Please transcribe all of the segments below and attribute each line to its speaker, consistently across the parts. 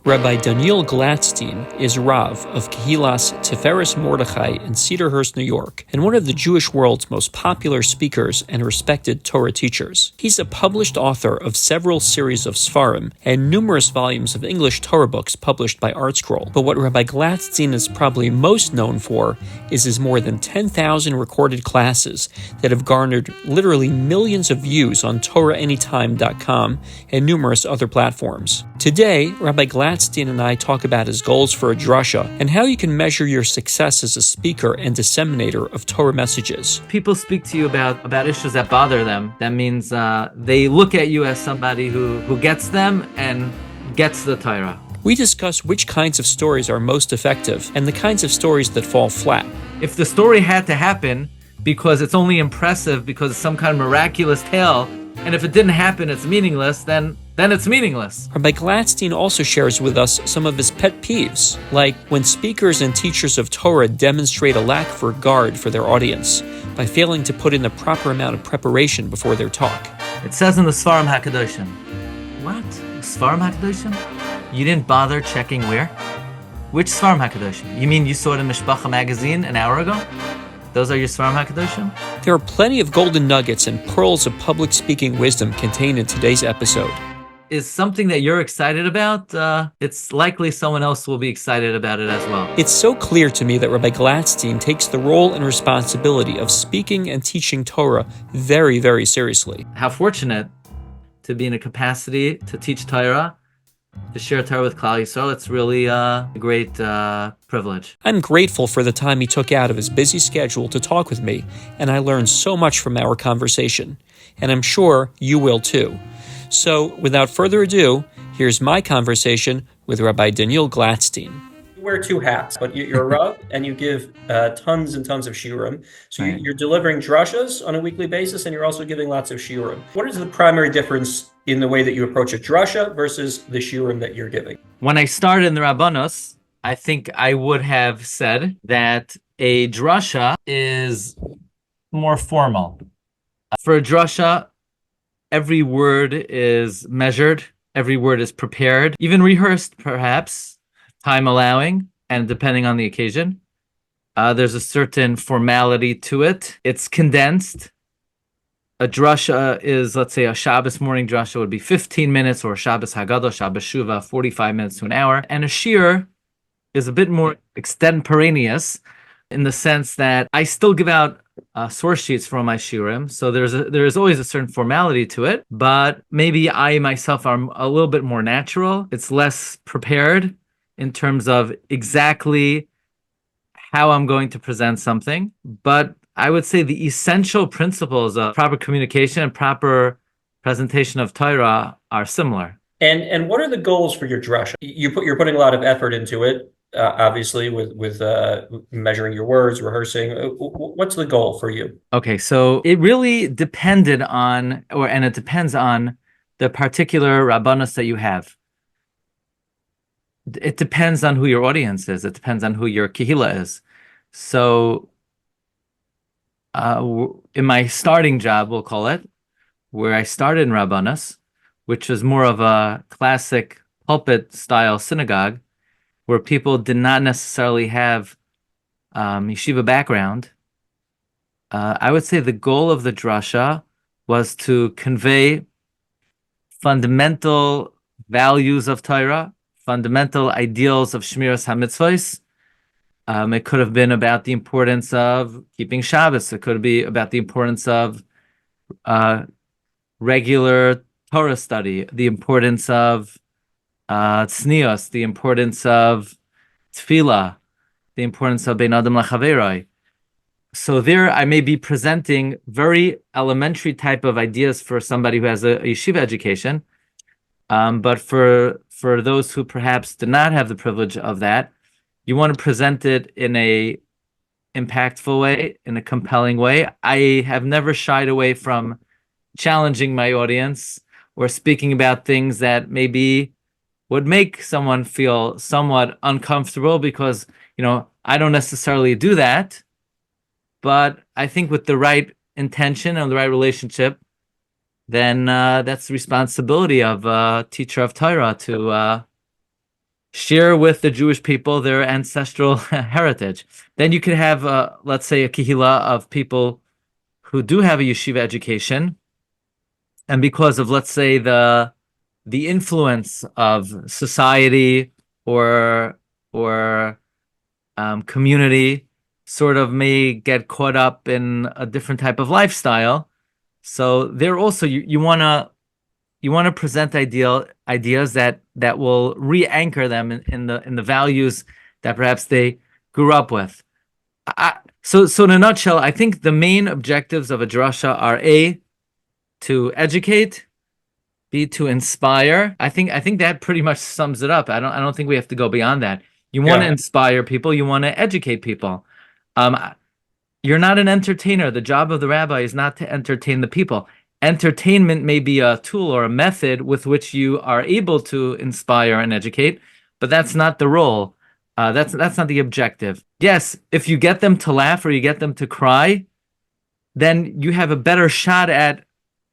Speaker 1: Rabbi Daniel Glatstein is Rav of Kehilas Tiferes Mordechai in Cedarhurst, New York, and one of the Jewish world's most popular speakers and respected Torah teachers. He's a published author of several series of Sefarim and numerous volumes of English Torah books published by Artscroll. But what Rabbi Glatstein is probably most known for is his more than 10,000 recorded classes that have garnered literally millions of views on TorahAnytime.com and numerous other platforms. Today, Rabbi Glatstein and I talk about his goals for a Drasha and how you can measure your success as a speaker and disseminator of Torah messages.
Speaker 2: People speak to you about issues that bother them. That means they look at you as somebody who gets them and gets the Torah.
Speaker 1: We discuss which kinds of stories are most effective and the kinds of stories that fall flat.
Speaker 2: If the story had to happen because it's only impressive because it's some kind of miraculous tale, and if it didn't happen, it's meaningless, then it's meaningless.
Speaker 1: Rabbi Glatstein also shares with us some of his pet peeves, like when speakers and teachers of Torah demonstrate a lack of regard for their audience by failing to put in the proper amount of preparation before their talk.
Speaker 2: It says in the Sefarim HaKadoshim. What? Sefarim HaKadoshim? You didn't bother checking where? Which Sefarim HaKadoshim? You mean you saw it in Mishpacha magazine an hour ago? Those are your Sefarim HaKadoshim?
Speaker 1: There are plenty of golden nuggets and pearls of public speaking wisdom contained in today's episode.
Speaker 2: Is something that you're excited about, it's likely someone else will be excited about it as well.
Speaker 1: It's so clear to me that Rabbi Glatstein takes the role and responsibility of speaking and teaching Torah very, very seriously.
Speaker 2: How fortunate to be in a capacity to teach Torah, to share Torah with Klal Yisrael. It's really a great privilege.
Speaker 1: I'm grateful for the time he took out of his busy schedule to talk with me, and I learned so much from our conversation. And I'm sure you will too. So, without further ado, here's my conversation with Rabbi Daniel Glatstein.
Speaker 3: You wear two hats, but you're a Rav and you give tons and tons of shiurim. So
Speaker 2: Right.
Speaker 3: you're delivering drashas on a weekly basis, and you're also giving lots of shiurim. What is the primary difference in the way that you approach a drasha versus the shiurim that you're giving?
Speaker 2: When I started in the Rabbanos, I think I would have said that a drasha is more formal. For a drasha, every word is measured, every word is prepared, even rehearsed perhaps, time allowing, and depending on the occasion. There's a certain formality to it. It's condensed. A drasha is, let's say, a Shabbos morning drasha would be 15 minutes, or Shabbos Haggadah, Shabbos Shuvah, 45 minutes to an hour. And a shiur is a bit more extemporaneous in the sense that I still give out source sheets from my shiurim, so there is always a certain formality to it, but maybe I myself am a little bit more natural. It's less prepared in terms of exactly how I'm going to present something, but I would say the essential principles of proper communication and proper presentation of Torah are similar.
Speaker 3: And what are the goals for your drasha? You're putting a lot of effort into it, obviously, with measuring your words, rehearsing. What's the goal for you?
Speaker 2: Okay, so it really depended on, and it depends on the particular rabbanos that you have. It depends on who your audience is. It depends on who your kehila is. So in my starting job, we'll call it, where I started in rabbanos, which was more of a classic pulpit-style synagogue, where people did not necessarily have yeshiva background, I would say the goal of the drasha was to convey fundamental values of Torah, fundamental ideals of Shmiras HaMitzvos. It could have been about the importance of keeping Shabbos. It could be about the importance of regular Torah study, the importance of tznios, the importance of tefillah, the importance of bein adam lachaveroi. So there I may be presenting very elementary type of ideas for somebody who has a yeshiva education. But for those who perhaps do not have the privilege of that, you want to present it in a impactful way, in a compelling way. I have never shied away from challenging my audience or speaking about things that maybe would make someone feel somewhat uncomfortable because, I don't necessarily do that. But I think with the right intention and the right relationship, then that's the responsibility of a teacher of Torah to share with the Jewish people their ancestral heritage. Then you could have, let's say, a kehila of people who do have a yeshiva education, and because of, let's say, the influence of society or community, sort of may get caught up in a different type of lifestyle. So they're also you want to present ideas that will re-anchor them in the values that perhaps they grew up with. So in a nutshell, I think the main objectives of a drasha are A, to educate, B, to inspire. I think that pretty much sums it up. I don't think we have to go beyond that. You want to inspire people, you want to educate people. You're not an entertainer. The job of the rabbi is not to entertain the people. Entertainment may be a tool or a method with which you are able to inspire and educate, but that's not the role. That's not the objective. Yes, if you get them to laugh or you get them to cry, then you have a better shot at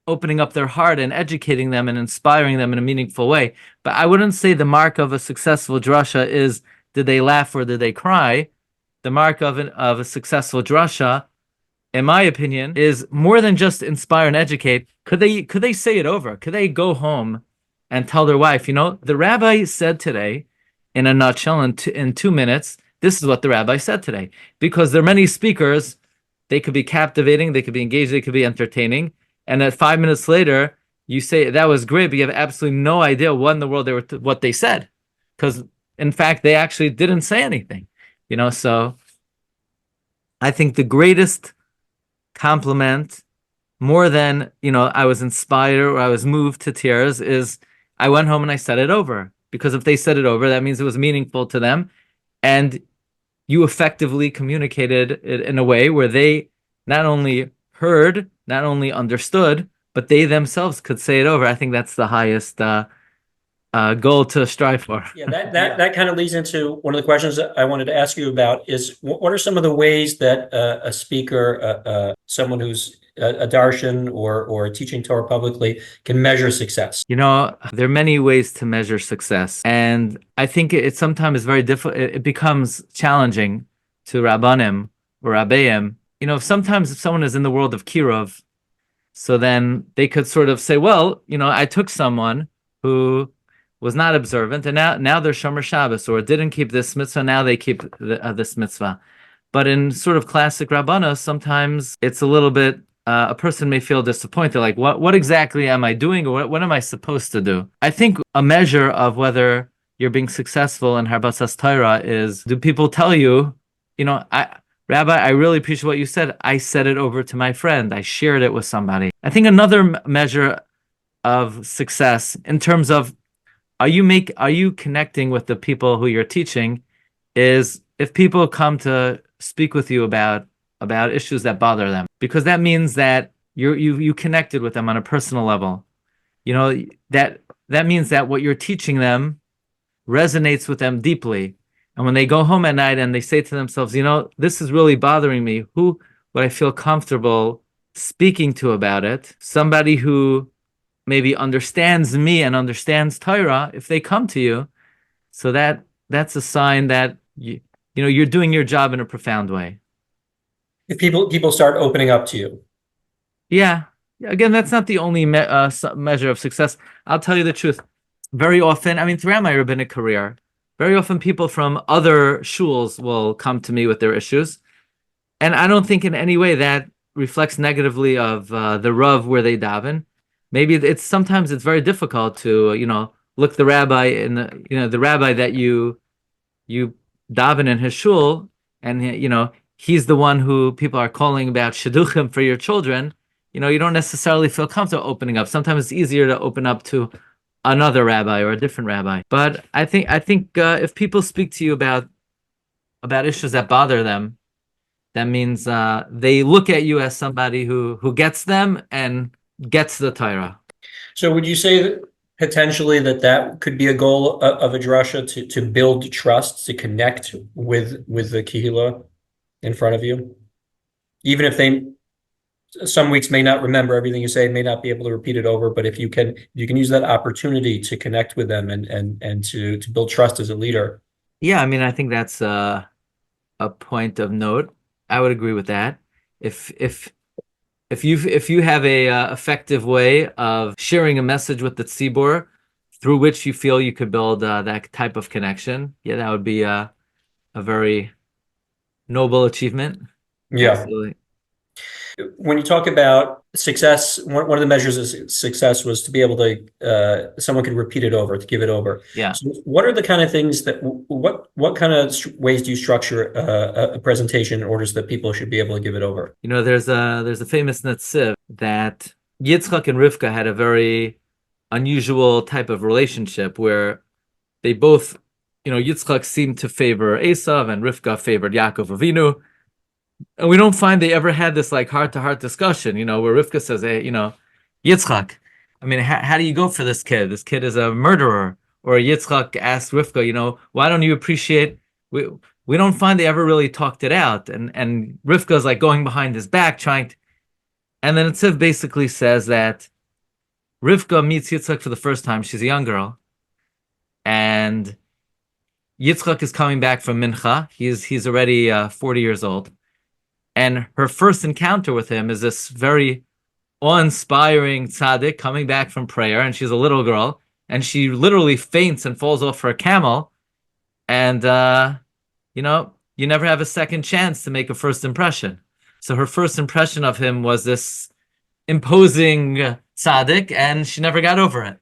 Speaker 2: opening up their heart and educating them and inspiring them in a meaningful way. But I wouldn't say the mark of a successful drasha is did they laugh or did they cry. The mark of a successful drasha, in my opinion, is more than just inspire and educate. Could they say it over? Could they go home and tell their wife, the rabbi said today, in a nutshell, in 2 minutes, this is what the rabbi said today. Because there are many speakers, they could be captivating, they could be engaged, they could be entertaining. And at 5 minutes later, you say that was great, but you have absolutely no idea what in the world what they said, because in fact they actually didn't say anything. So I think the greatest compliment, more than I was inspired or I was moved to tears, is I went home and I said it over. Because if they said it over, that means it was meaningful to them, and you effectively communicated it in a way where they not only heard, not only understood, but they themselves could say it over. I think that's the highest goal to strive for.
Speaker 3: Yeah, that kind of leads into one of the questions that I wanted to ask you about is what are some of the ways that a speaker, someone who's a darshan or teaching Torah publicly can measure success?
Speaker 2: There are many ways to measure success, and I think it sometimes is very difficult. It becomes challenging to rabbanim or rabbeim. Sometimes if someone is in the world of kirov, so then they could sort of say, well, I took someone who was not observant, and now they're Shomer Shabbos, or didn't keep this mitzvah, now they keep this mitzvah. But in sort of classic Rabbanos, sometimes it's a little bit, a person may feel disappointed, like, what exactly am I doing, or what am I supposed to do? I think a measure of you're being successful in Harbasas Torah is, do people tell you, Rabbi, I really appreciate what you said. I said it over to my friend. I shared it with somebody. I think another measure of success in terms of are you connecting with the people who you're teaching is if people come to speak with you about issues that bother them, because that means that you connected with them on a personal level. That means that what you're teaching them resonates with them deeply. And when they go home at night and they say to themselves, this is really bothering me, who would I feel comfortable speaking to about it? Somebody who maybe understands me and understands Torah, if they come to you. So that's a sign that you're doing your job in a profound way.
Speaker 3: If people start opening up to you.
Speaker 2: Yeah. Again, that's not the only measure of success. I'll tell you the truth. Very often, throughout my rabbinic career, very often people from other shuls will come to me with their issues. And I don't think in any way that reflects negatively of the Rav where they daven. Maybe sometimes it's very difficult to, look the rabbi in the rabbi that you daven in his shul, and, he's the one who people are calling about shidduchim for your children. You don't necessarily feel comfortable opening up. Sometimes it's easier to open up to another rabbi or a different rabbi. But I think if people speak to you about issues that bother them, that means they look at you as somebody who gets them and gets the Torah.
Speaker 3: So would you say that potentially that could be a goal of a drasha to build trust, to connect with the kehila in front of you, even if they some weeks may not remember everything you say, may not be able to repeat it over, but if you can use that opportunity to connect with them and to build trust as a leader.
Speaker 2: Yeah, I mean, I think that's a point of note. I would agree with that. If you have a effective way of sharing a message with the tzibur through which you feel you could build that type of connection, yeah, that would be a very noble achievement.
Speaker 3: Yeah.
Speaker 2: Absolutely.
Speaker 3: When you talk about success, one of the measures of success was to be able to, someone could repeat it over, to give it over.
Speaker 2: Yeah.
Speaker 3: So what are the kind of things that, what kind of ways do you structure a presentation in order so that people should be able to give it over?
Speaker 2: You know, there's a famous netziv that Yitzchak and Rivka had a very unusual type of relationship where they both, Yitzchak seemed to favor Esav and Rivka favored Yaakov Avinu. And we don't find they ever had this like heart-to-heart discussion, where Rivka says, hey, Yitzchak, I mean, how do you go for this kid? This kid is a murderer. Or Yitzchak asks Rivka, why don't you appreciate, we don't find they ever really talked it out. And Rivka's like going behind his back trying to, and then Tziv basically says that Rivka meets Yitzchak for the first time. She's a young girl. And Yitzchak is coming back from Mincha. He's already 40 years old. And her first encounter with him is this very awe-inspiring tzaddik coming back from prayer, and she's a little girl, and she literally faints and falls off her camel. And, you never have a second chance to make a first impression. So her first impression of him was this imposing tzaddik, and she never got over it.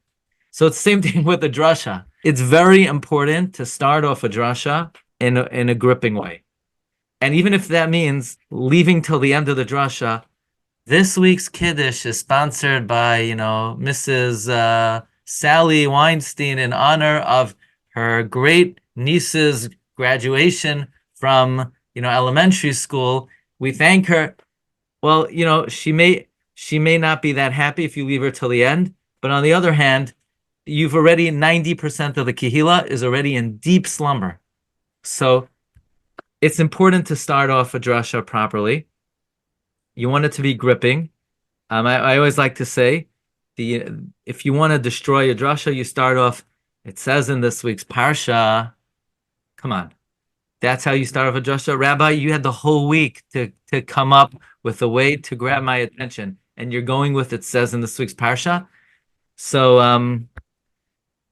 Speaker 2: So it's the same thing with the drasha. It's very important to start off a drasha in a gripping way. And even if that means leaving till the end of the drasha, this week's Kiddush is sponsored by, Mrs. Sally Weinstein in honor of her great niece's graduation from, elementary school. We thank her. Well, she may not be that happy if you leave her till the end. But on the other hand, you've already 90% of the Kehila is already in deep slumber. So it's important to start off a drasha properly. You want it to be gripping. I always like to say, if you want to destroy a drasha, you start off, it says in this week's parsha, come on. That's how you start off a drasha. Rabbi, you had the whole week to come up with a way to grab my attention. And you're going with it says in this week's parsha. So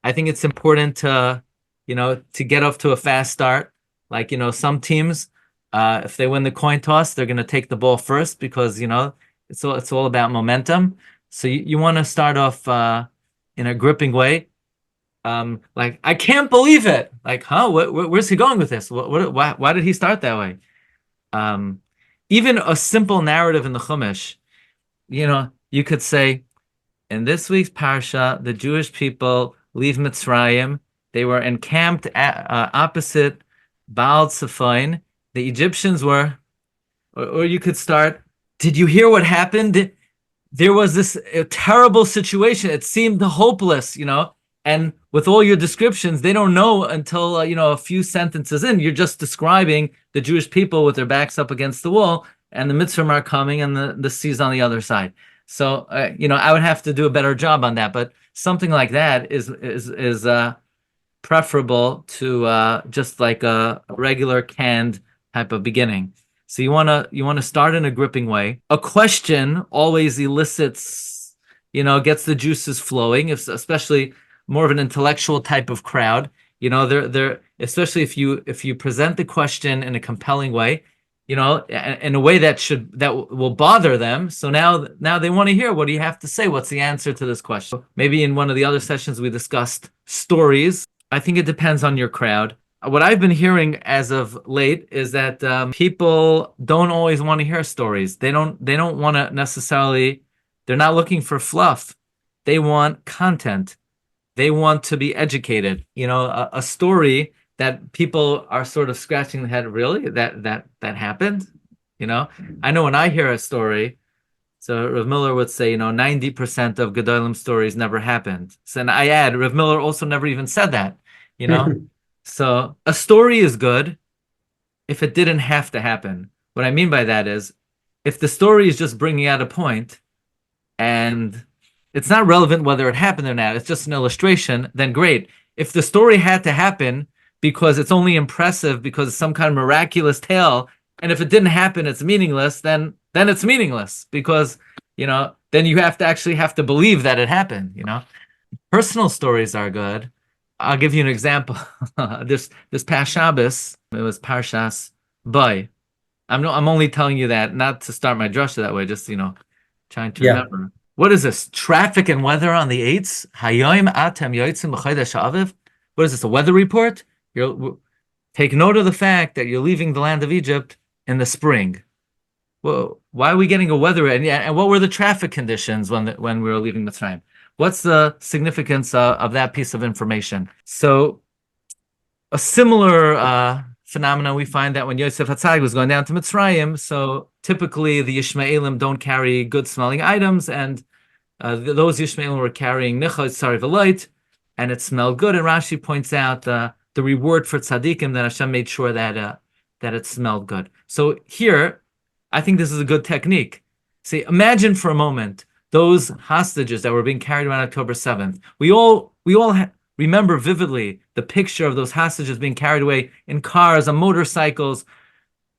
Speaker 2: I think it's important to get off to a fast start. Like, some teams, if they win the coin toss, they're going to take the ball first because, it's all about momentum. So you want to start off in a gripping way. Like, I can't believe it. Like, where's he going with this? Why did he start that way? Even a simple narrative in the Chumash, you could say, in this week's parsha, the Jewish people leave Mitzrayim. They were encamped opposite Baal Tzephon. The Egyptians were, or you could start, did you hear what happened? There was this terrible situation. It seemed hopeless, and with all your descriptions, they don't know until, a few sentences in. You're just describing the Jewish people with their backs up against the wall, and the Mitzrayim are coming, and the sea's on the other side. So, I would have to do a better job on that, but something like that is preferable to just like a regular canned type of beginning. So you want to start in a gripping way. A question always elicits, gets the juices flowing. Especially more of an intellectual type of crowd, they're especially if you present the question in a compelling way, in a way that will bother them. So now they want to hear, what do you have to say? What's the answer to this question? Maybe in one of the other sessions we discussed stories. I think it depends on your crowd. What I've been hearing as of late is that people don't always want to hear stories. They don't want to necessarily, they're not looking for fluff. They want content. They want to be educated. A story that people are sort of scratching the head, really? That happened? I know when I hear a story, so Rav Miller would say, 90% of Gedolim stories never happened. So, and I add, Rav Miller also never even said that, So a story is good if it didn't have to happen. What I mean by that is, if the story is just bringing out a point and it's not relevant whether it happened or not, it's just an illustration, then great. If the story had to happen because it's only impressive because it's some kind of miraculous tale, and if it didn't happen, it's meaningless, then it's meaningless because, then you have to believe that it happened, Personal stories are good. I'll give you an example. This past Shabbos, it was Parshas Boy. I'm only telling you that not to start my drasha that way, just trying to remember. What is this? Traffic and weather on the 8th? Hayoim atem yoitzim b'chodesh Aviv? What is this? A weather report? Take note of the fact that you're leaving the land of Egypt in the spring. Well, why are we getting a weather? And what were the traffic conditions when we were leaving Mitzrayim? What's the significance of that piece of information? So, a similar phenomenon we find that when Yosef Hatzadik was going down to Mitzrayim, so typically the Yishmaelim don't carry good-smelling items, and those Yishmaelim were carrying nichot sari v'loit, and it smelled good. And Rashi points out the reward for tzaddikim that Hashem made sure that it smelled good. So here, I think this is a good technique. See, imagine for a moment those hostages that were being carried around October 7th. We all remember vividly the picture of those hostages being carried away in cars, on motorcycles.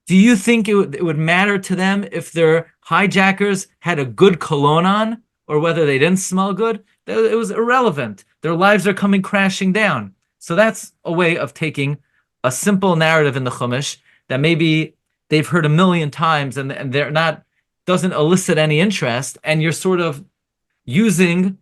Speaker 2: Do you think it would matter to them if their hijackers had a good cologne on or whether they didn't smell good? It was irrelevant. Their lives are coming crashing down. So that's a way of taking a simple narrative in the Chumash that maybe they've heard a million times and they're not, doesn't elicit any interest, and you're sort of using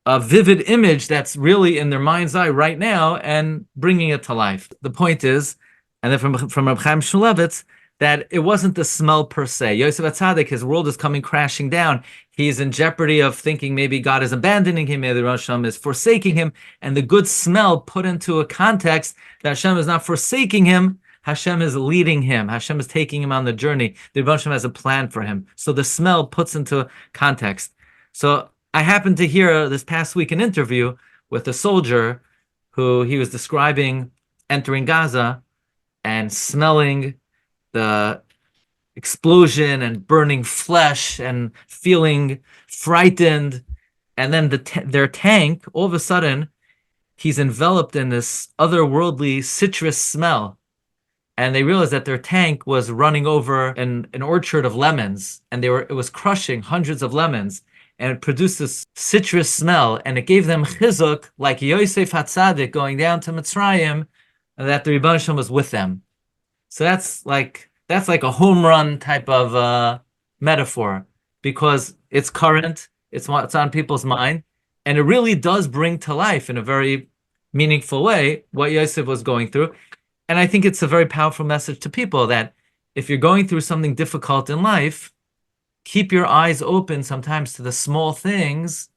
Speaker 2: a vivid image that's really in their mind's eye right now and bringing it to life. The point is, and then from Reb Chaim Shmulevitz, that it wasn't the smell per se. Yosef Atzadik, his world is coming crashing down. He's in jeopardy of thinking maybe God is abandoning him, maybe Rosh Hashanah is forsaking him, and the good smell put into a context that Hashem is not forsaking him, Hashem is leading him, Hashem is taking him on the journey. The Rebbe Hashem has a plan for him. So the smell puts into context. So I happened to hear this past week an interview with a soldier who he was describing entering Gaza and smelling the explosion and burning flesh and feeling frightened. And then their tank, all of a sudden, he's enveloped in this otherworldly citrus smell. And they realized that their tank was running over an orchard of lemons, and it was crushing hundreds of lemons, and it produced this citrus smell, and it gave them chizuk, like Yosef Hatzadik going down to Mitzrayim, that the Rebbe Hashem was with them. So that's like a home run type of metaphor, because it's current, it's on people's mind, and it really does bring to life in a very meaningful way what Yosef was going through. And I think it's a very powerful message to people that if you're going through something difficult in life, keep your eyes open sometimes to the small things.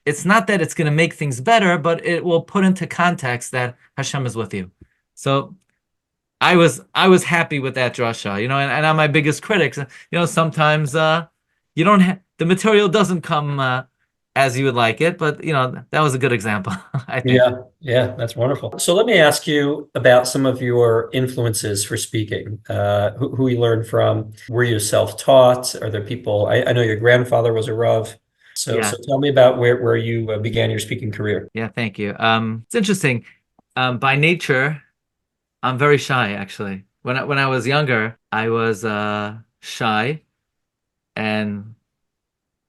Speaker 2: It's not that it's going to make things better, but it will put into context that Hashem is with you. So I was happy with that drasha, and I'm my biggest critic. Sometimes you don't the material doesn't come as you would like it, but that was a good example. I think.
Speaker 3: Yeah, that's wonderful. So let me ask you about some of your influences for speaking. Who you learned from? Were you self-taught? Are there people? I know your grandfather was a Rav. So tell me about where you began your speaking career.
Speaker 2: Yeah, thank you. It's interesting. By nature, I'm very shy, actually. When I was younger, I was shy and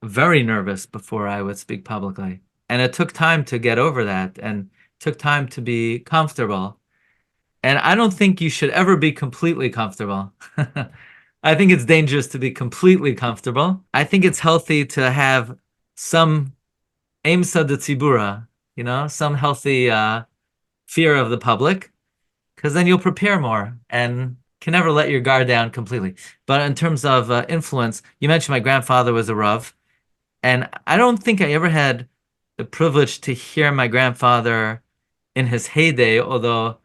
Speaker 2: very nervous before I would speak publicly. And it took time to get over that and took time to be comfortable. And I don't think you should ever be completely comfortable. I think it's dangerous to be completely comfortable. I think it's healthy to have some emsa de tzibura, some healthy fear of the public, because then you'll prepare more and can never let your guard down completely. But in terms of influence, you mentioned my grandfather was a Rav. And I don't think I ever had the privilege to hear my grandfather in his heyday, although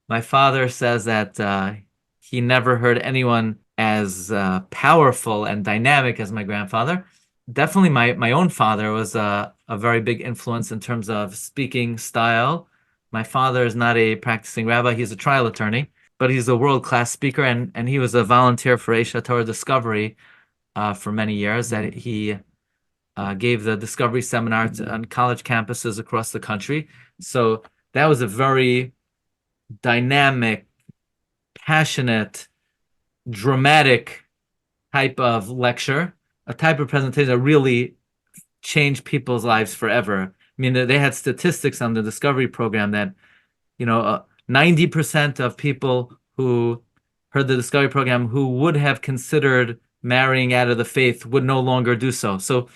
Speaker 2: my father says that he never heard anyone as powerful and dynamic as my grandfather. Definitely my own father was a very big influence in terms of speaking style. My father is not a practicing rabbi, he's a trial attorney. but he's a world-class speaker, and he was a volunteer for Asia Torah Discovery for many years. That he gave the Discovery seminar on college campuses across the country. So that was a very dynamic, passionate, dramatic type of lecture, a type of presentation that really changed people's lives forever. I mean, they had statistics on the Discovery program that, 90% of people who heard the Discovery program who would have considered marrying out of the faith would no longer do so. So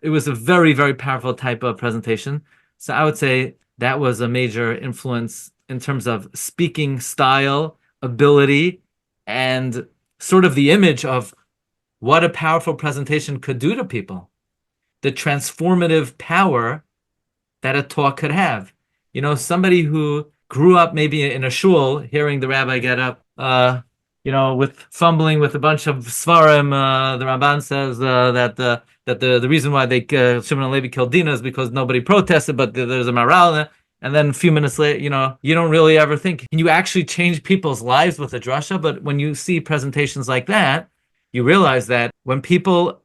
Speaker 2: it was a very, very powerful type of presentation. So I would say that was a major influence in terms of speaking style, ability, and sort of the image of what a powerful presentation could do to people. The transformative power that a talk could have. Somebody who grew up maybe in a shul, hearing the rabbi get up, with fumbling with a bunch of Sefarim, the Ramban says that the reason why Shimon and Levi killed Dinah is because nobody protested, but there's a morale. And then a few minutes later, you don't really ever think, can you actually change people's lives with a drasha? But when you see presentations like that, you realize that when people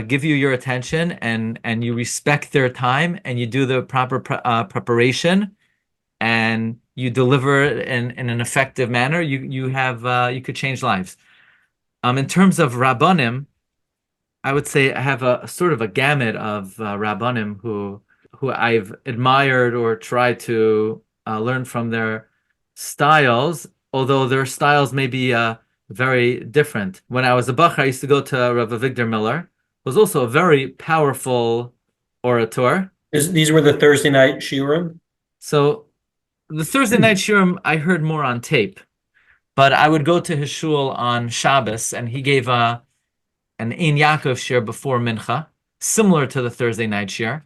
Speaker 2: give you your attention and you respect their time and you do the proper preparation and you deliver it in an effective manner, you could change lives. In terms of Rabbanim, I would say I have a sort of a gamut of Rabbanim who I've admired or tried to learn from their styles, although their styles may be very different. When I was a Bachar, I used to go to Rav Victor Miller, who was also a very powerful orator.
Speaker 3: These were the Thursday night shiurim?
Speaker 2: So the Thursday night shiurim I heard more on tape, but I would go to his shul on Shabbos, and he gave an Ein Yaakov shir before Mincha, similar to the Thursday night shir.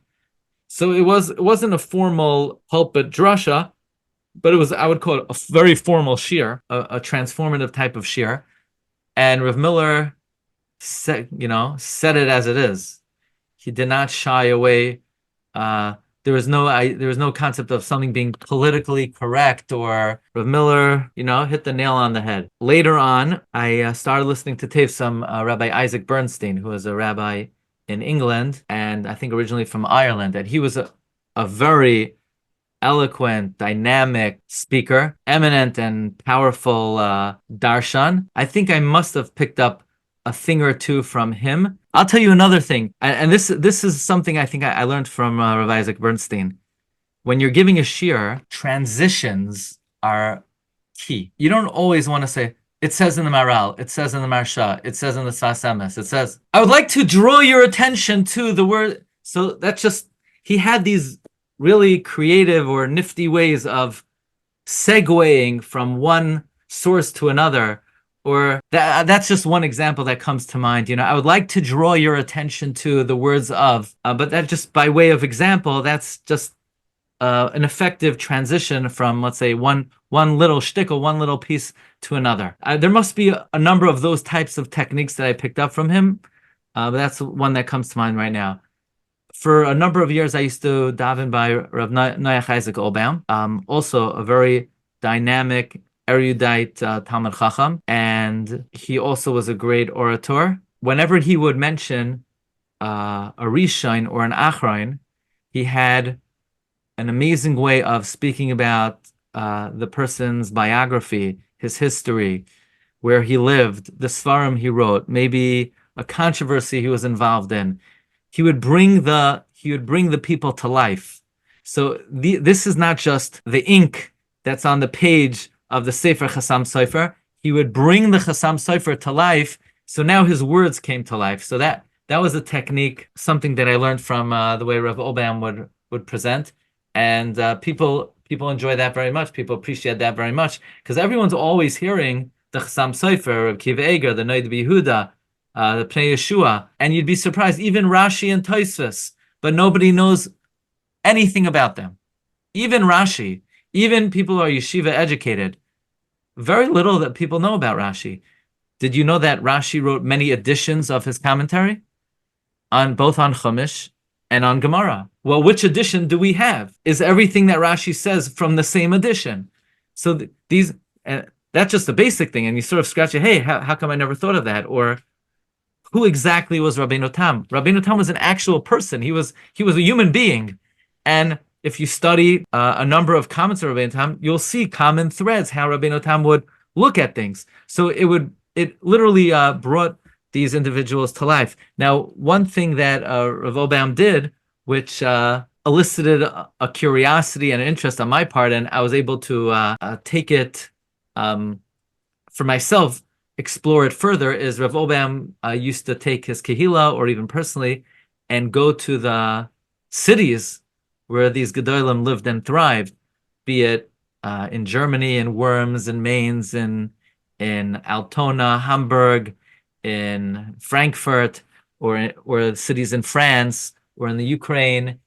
Speaker 2: So it wasn't a formal pulpit drasha, but it was, I would call it a very formal shir, a transformative type of shir. And Rav Miller said it as it is. He did not shy away. There was no concept of something being politically correct, or Rav Miller, hit the nail on the head. Later on, I started listening to tapes from Rabbi Isaac Bernstein, who was a rabbi in England, and I think originally from Ireland. And he was a very eloquent, dynamic speaker, eminent and powerful darshan. I think I must have picked up a thing or two from him. I'll tell you another thing, and this is something I think I learned from Rabbi Isaac Bernstein. When you're giving a shir, transitions are key. You don't always want to say, it says in the Maral, it says in the Marsha, it says in the Sfas Emes, it says, I would like to draw your attention to the word. So that's just, he had these really creative or nifty ways of segueing from one source to another. Or that's just one example that comes to mind. I would like to draw your attention to the words of, but that just by way of example, that's just an effective transition from, let's say, one little shtickle, one little piece to another. There must be a number of those types of techniques that I picked up from him, but that's one that comes to mind right now. For a number of years, I used to daven by Rav Noach Isaac Olbaum, also a very dynamic, erudite Talmud Chacham, and he also was a great orator. Whenever he would mention a Rishon or an Achron, he had an amazing way of speaking about the person's biography, his history, where he lived, the Sefarim he wrote, maybe a controversy he was involved in. He would bring the people to life. So this is not just the ink that's on the page of the Sefer Chasam Sofer. He would bring the Chasam Sofer to life. So now his words came to life. So that was a technique, something that I learned from the way Rav Olbaum would present. And people enjoy that very much. People appreciate that very much, because everyone's always hearing the Chasam Sofer, Reb Kiva Eger, the Noid Yehuda, the Pnei Yeshua, and you'd be surprised, even Rashi and Tosfos, but nobody knows anything about them. Even Rashi, even people who are yeshiva educated, very little that people know about Rashi. Did you know that Rashi wrote many editions of his commentary, both on Chumash and on Gemara? Well, which edition do we have? Is everything that Rashi says from the same edition? So these, that's just the basic thing. And you sort of scratch your, hey, how come I never thought of that? Or who exactly was Rabbeinu Tam? Rabbeinu Tam was an actual person. He was a human being. And if you study a number of comments of Rabbeinu Tam, you'll see common threads, how Rabbeinu Tam would look at things. So it literally brought these individuals to life. Now, one thing that Rav Obam did, which elicited a curiosity and an interest on my part, and I was able to take it for myself, explore it further, is Rav Obam used to take his Kehila, or even personally, and go to the cities where these Gedolim lived and thrived, be it in Germany, in Worms, in Mainz, in Altona, Hamburg, in Frankfurt, or cities in France, or in the Ukraine.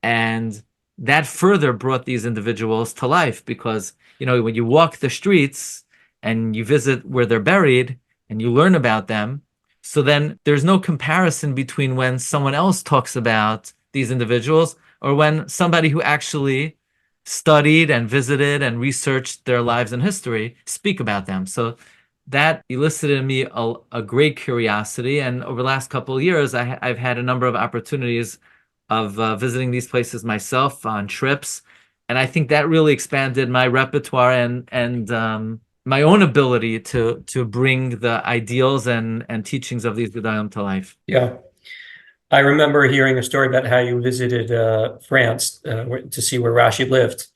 Speaker 2: And that further brought these individuals to life, because, when you walk the streets and you visit where they're buried and you learn about them, so then there's no comparison between when someone else talks about these individuals or when somebody who actually studied and visited and researched their lives and history speak about them. So that elicited in me a great curiosity. And over the last couple of years, I've had a number of opportunities of visiting these places myself on trips. And I think that really expanded my repertoire and my own ability to bring the ideals and teachings of these Gedolim to life.
Speaker 3: Yeah. I remember hearing a story about how you visited France to see where Rashi lived,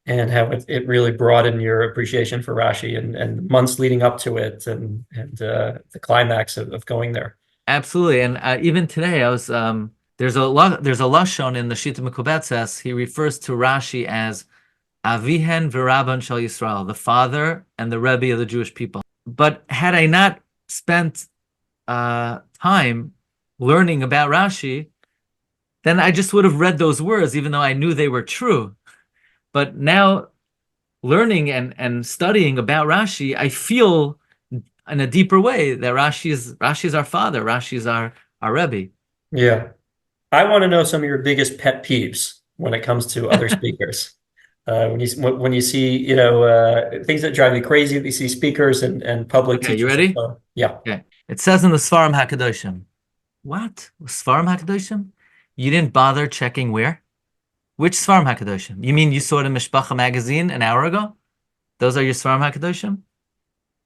Speaker 3: and how it really broadened your appreciation for Rashi and months leading up to it, and the climax of going there.
Speaker 2: Absolutely. And even today, I was there's a lashon in the Shita Mekubetzes. He refers to Rashi as Avihen v'Rabban Shal Yisrael, the father and the Rebbe of the Jewish people. But had I not spent time learning about Rashi, then I just would have read those words, even though I knew they were true. But now, learning and studying about Rashi, I feel in a deeper way that Rashi is our father, Rashi is our Rebbe.
Speaker 3: Yeah. I want to know some of your biggest pet peeves when it comes to other speakers. When you see, things that drive you crazy, that you see speakers and public teachers.
Speaker 2: You ready?
Speaker 3: Yeah.
Speaker 2: Okay. It says in the Sefarim HaKadoshim. What? Sefarim HaKadoshim? You didn't bother checking where? Which Sefarim HaKadoshim? You mean you saw it in Mishpacha magazine an hour ago? Those are your Sefarim HaKadoshim?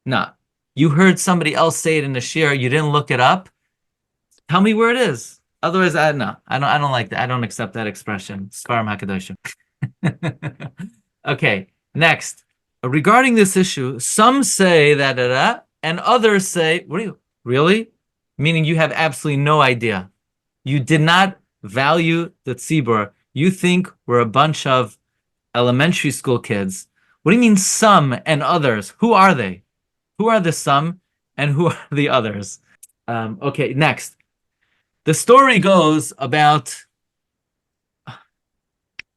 Speaker 2: No. You heard somebody else say it in the shir. You didn't look it up? Tell me where it is. Otherwise, I don't like that. I don't accept that expression. Sefarim HaKadoshim. Okay, next. Regarding this issue, some say that, and others say, what are you, really? Meaning you have absolutely no idea. You did not value the tzibur. You think we're a bunch of elementary school kids. What do you mean some and others? Who are they? Who are the some and who are the others? Okay, next. The story goes about,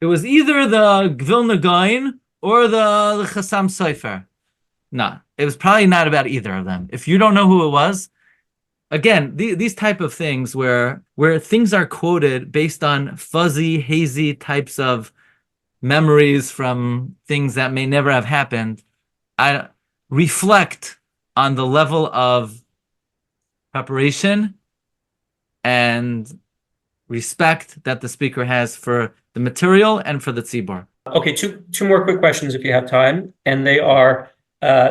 Speaker 2: it was either the Vilna Gaon or the Chassam Sofer. No, it was probably not about either of them. If you don't know who it was, again, these type of things where things are quoted based on fuzzy, hazy types of memories from things that may never have happened, I reflect on the level of preparation and respect that the speaker has for the material and for the tzibur.
Speaker 3: Okay, two more quick questions if you have time, and they are: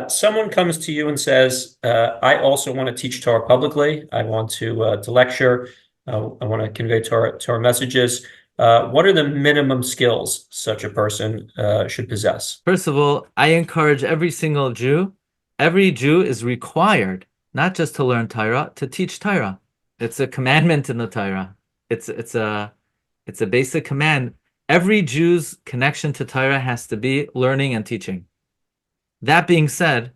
Speaker 3: someone comes to you and says, "I also want to teach Torah publicly. I want to lecture. I want to convey Torah messages. What are the minimum skills such a person should possess?" First
Speaker 2: of all, I encourage every single Jew. Every Jew is required not just to learn Torah, to teach Torah. It's a commandment in the Torah. It's a basic command. Every Jew's connection to Torah has to be learning and teaching. That being said,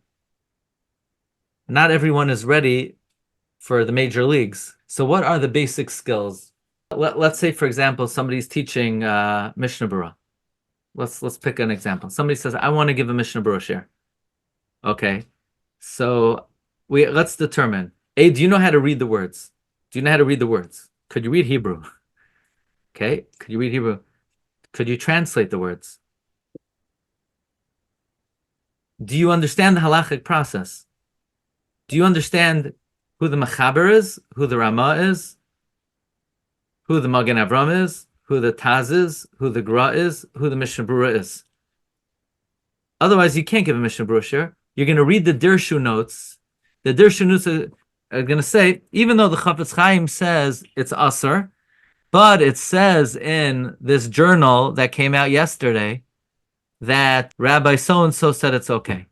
Speaker 2: not everyone is ready for the major leagues. So what are the basic skills? Let's say, for example, somebody's teaching Mishnah Berurah. Let's pick an example. Somebody says, "I want to give a Mishnah Berurah share." Okay, so let's determine. A, do you know how to read the words? Do you know how to read the words? Could you read Hebrew? Okay, could you read Hebrew? Could you translate the words? Do you understand the halachic process? Do you understand who the Mechaber is, who the Ramah is, who the Magen Avram is, who the Taz is, who the Gra is, who the Mishnah Berurah is? Otherwise, you can't give a Mishnah Berurah share. You're going to read the Dirshu notes. The Dirshu notes are going to say, even though the Chafetz Chaim says it's Asr, but it says in this journal that came out yesterday that Rabbi so-and-so said it's okay.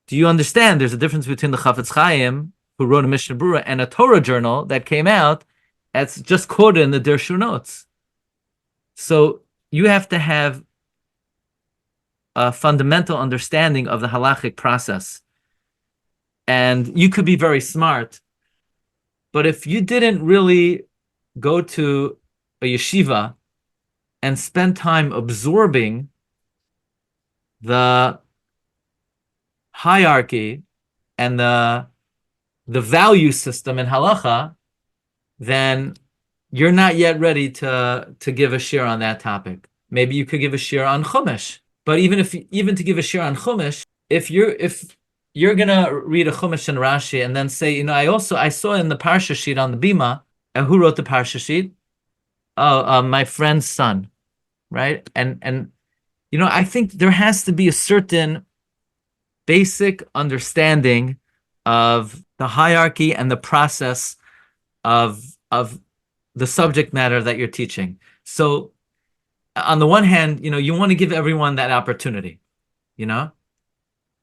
Speaker 2: Do you understand there's a difference between the Chafetz Chaim, who wrote a Mishnah Berurah, and a Torah journal that came out that's just quoted in the Dirshu notes? So you have to have a fundamental understanding of the halachic process. And you could be very smart, but if you didn't really go to a yeshiva and spend time absorbing the hierarchy and the value system in halacha, then you're not yet ready to give a shir on that topic. Maybe you could give a shir on Chumash, but even to give a shir on Chumash, if you're gonna read a Chumash and Rashi and then say, I saw in the parsha sheet on the bima, and who wrote the parsha sheet? My friend's son, right? And I think there has to be a certain basic understanding of the hierarchy and the process of the subject matter that you're teaching. So on the one hand, you want to give everyone that opportunity,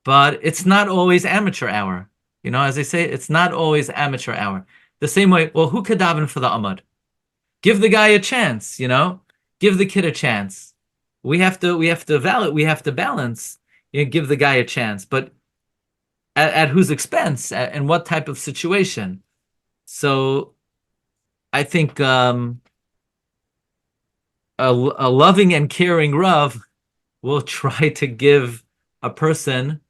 Speaker 2: but it's not always amateur hour. As I say, it's not always amateur hour. The same way, well, who could daven for the Amud? Give the guy a chance, give the kid a chance. We have to balance, give the guy a chance, but at whose expense and what type of situation? So I think a loving and caring Rav will try to give a person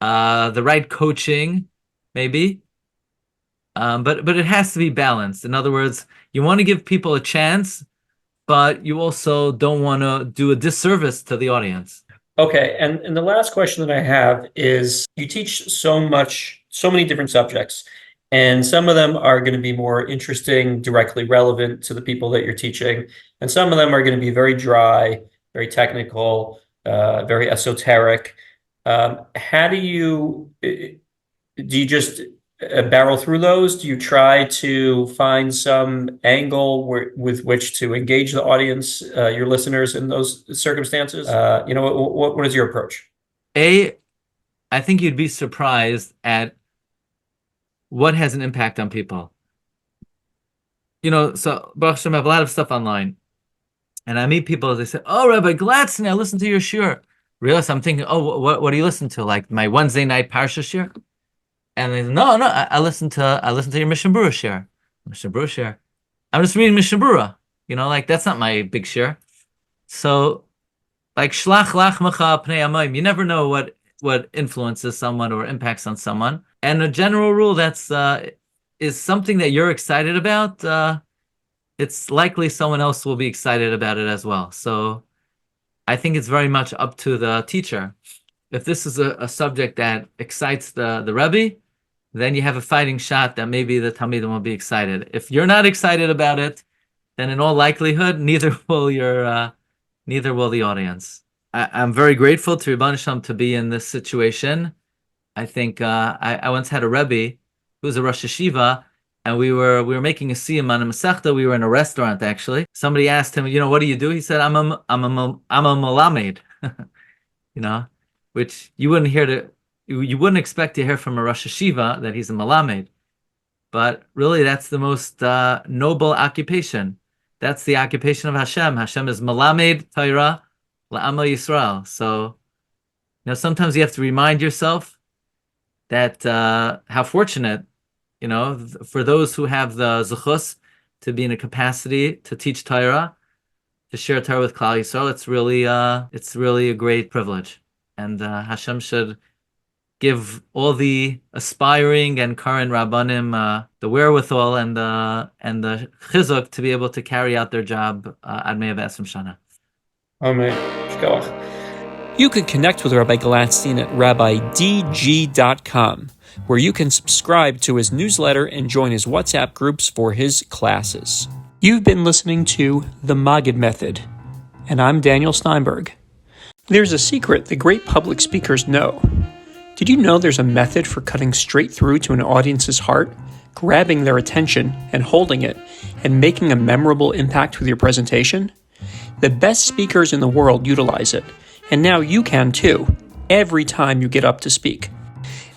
Speaker 2: the right coaching, maybe, but it has to be balanced. In other words, you want to give people a chance, but you also don't want to do a disservice to the audience.
Speaker 3: Okay, and the last question that I have is, you teach so many different subjects, and some of them are going to be more interesting, directly relevant to the people that you're teaching, and some of them are going to be very dry, very technical, very esoteric. How do you just barrel through those? Do you try to find some angle with which to engage the audience, your listeners, in those circumstances? What is your approach?
Speaker 2: I think you'd be surprised at what has an impact on people. So Baruch Hashem, I have a lot of stuff online, and I meet people, they say, "Oh, Rabbi Glatstein, I listened to your shir." Realize I'm thinking, "Oh, what do you listen to? Like my Wednesday night parsha shir?" And they say, no, I listen to your Mishnah Berurah shir. Mishnah Berurah shir. I'm just reading Mishnah Berurah. That's not my big shir. So, like shlach lachmacha pnei amayim, you never know what influences someone or impacts on someone. And a general rule that's is something that you're excited about, it's likely someone else will be excited about it as well. So I think it's very much up to the teacher. If this is a subject that excites the Rebbe, then you have a fighting shot that maybe the Talmidim will be excited. If you're not excited about it, then in all likelihood, neither will the audience. I'm very grateful to Rebbe Shalom to be in this situation. I think I once had a Rebbe who was a Rosh Hashiva, and we were making a siyum on a Masechta. We were in a restaurant, actually. Somebody asked him, what do you do? He said, I'm a Melamed, which you wouldn't expect to hear from a Rosh Hashiva that he's a Melamed. But really, that's the most noble occupation. That's the occupation of Hashem. Hashem is Melamed Torah La'ama Yisrael. So, sometimes you have to remind yourself that how fortunate, for those who have the zechus to be in a capacity to teach Torah, to share Torah with Klal Yisrael. It's really a great privilege, and Hashem should give all the aspiring and current Rabbanim the wherewithal and the chizuk to be able to carry out their job ad 120 shana.
Speaker 3: Amen.
Speaker 1: You can connect with Rabbi Glatstein at rabbidg.com, where you can subscribe to his newsletter and join his WhatsApp groups for his classes. You've been listening to The Maggid Method, and I'm Daniel Steinberg. There's a secret the great public speakers know. Did you know there's a method for cutting straight through to an audience's heart, grabbing their attention and holding it, and making a memorable impact with your presentation? The best speakers in the world utilize it, and now you can too, every time you get up to speak.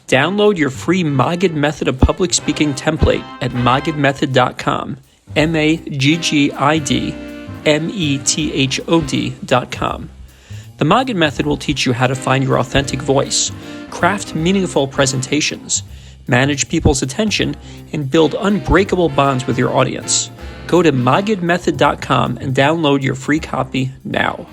Speaker 1: Download your free Maggid Method of Public Speaking template at maggidmethod.com, maggidmethod.com. The Maggid Method will teach you how to find your authentic voice, craft meaningful presentations, manage people's attention, and build unbreakable bonds with your audience. Go to maggidmethod.com and download your free copy now.